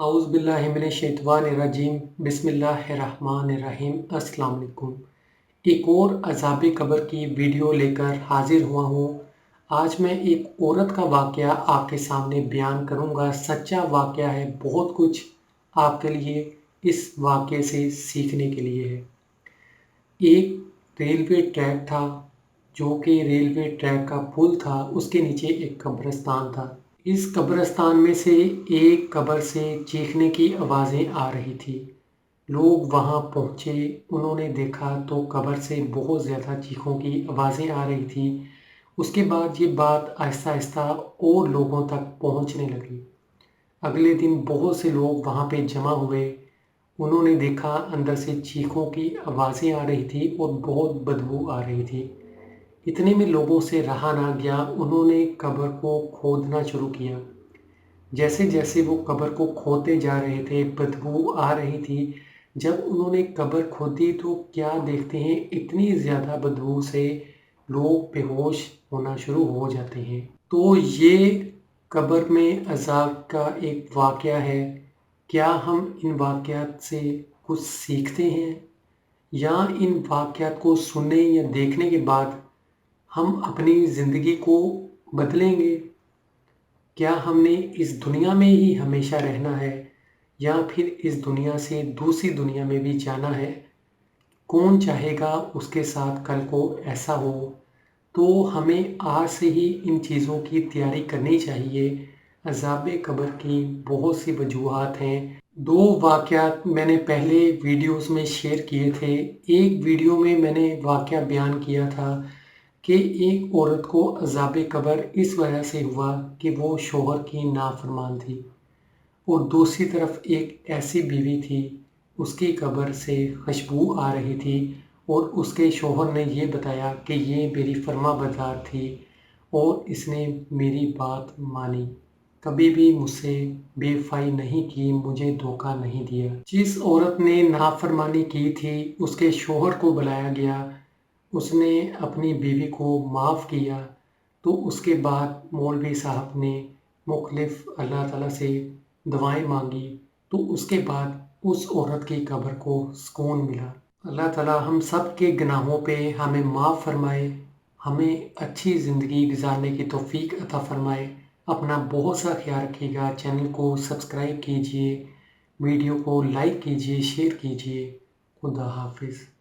اعوذ باللہ من الشیطان الرجیم بسم اللہ الرحمن الرحیم السلام علیکم۔ ایک اور عذاب قبر کی ویڈیو لے کر حاضر ہوا ہوں۔ آج میں ایک عورت کا واقعہ آپ کے سامنے بیان کروں گا۔ سچا واقعہ ہے، بہت کچھ آپ کے لیے اس واقعے سے سیکھنے کے لیے ہے۔ ایک ریلوے ٹریک تھا جو کہ ریلوے ٹریک کا پل تھا، اس کے نیچے ایک قبرستان تھا۔ اس قبرستان میں سے ایک قبر سے چیخنے کی آوازیں آ رہی تھی۔ لوگ وہاں پہنچے، انہوں نے دیکھا تو قبر سے بہت زیادہ چیخوں کی آوازیں آ رہی تھی۔ اس کے بعد یہ بات آہستہ آہستہ اور لوگوں تک پہنچنے لگی۔ اگلے دن بہت سے لوگ وہاں پہ جمع ہوئے، انہوں نے دیکھا اندر سے چیخوں کی آوازیں آ رہی تھی اور بہت بدبو آ رہی تھی۔ اتنے میں لوگوں سے رہا نہ گیا، انہوں نے قبر کو کھودنا شروع کیا۔ جیسے جیسے وہ قبر کو کھودتے جا رہے تھے، بدبو آ رہی تھی۔ جب انہوں نے قبر کھودی تو کیا دیکھتے ہیں، اتنی زیادہ بدبو سے لوگ بے ہوش ہونا شروع ہو جاتے ہیں۔ تو یہ قبر میں عذاب کا ایک واقعہ ہے۔ کیا ہم ان واقعات سے کچھ سیکھتے ہیں، یا ان واقعات کو سننے یا دیکھنے کے بعد ہم اپنی زندگی کو بدلیں گے؟ کیا ہم نے اس دنیا میں ہی ہمیشہ رہنا ہے، یا پھر اس دنیا سے دوسری دنیا میں بھی جانا ہے؟ کون چاہے گا اس کے ساتھ کل کو ایسا ہو؟ تو ہمیں آج سے ہی ان چیزوں کی تیاری کرنی چاہیے۔ عذاب قبر کی بہت سی وجوہات ہیں۔ دو واقعات میں نے پہلے ویڈیوز میں شیئر کیے تھے۔ ایک ویڈیو میں میں نے واقعہ بیان کیا تھا کہ ایک عورت کو عذاب قبر اس وجہ سے ہوا کہ وہ شوہر کی نافرمان تھی، اور دوسری طرف ایک ایسی بیوی تھی، اس کی قبر سے خوشبو آ رہی تھی، اور اس کے شوہر نے یہ بتایا کہ یہ میری فرما بردار تھی اور اس نے میری بات مانی، کبھی بھی مجھ سے بے وفائی نہیں کی، مجھے دھوکہ نہیں دیا۔ جس عورت نے نافرمانی کی تھی، اس کے شوہر کو بلایا گیا، اس نے اپنی بیوی کو معاف کیا، تو اس کے بعد مولوی صاحب نے مختلف اللہ تعالیٰ سے دعائیں مانگی، تو اس کے بعد اس عورت کی قبر کو سکون ملا۔ اللہ تعالیٰ ہم سب کے گناہوں پہ ہمیں معاف فرمائے، ہمیں اچھی زندگی گزارنے کی توفیق عطا فرمائے۔ اپنا بہت سا خیال رکھیے گا۔ چینل کو سبسکرائب کیجئے، ویڈیو کو لائک کیجئے، شیئر کیجئے۔ خدا حافظ۔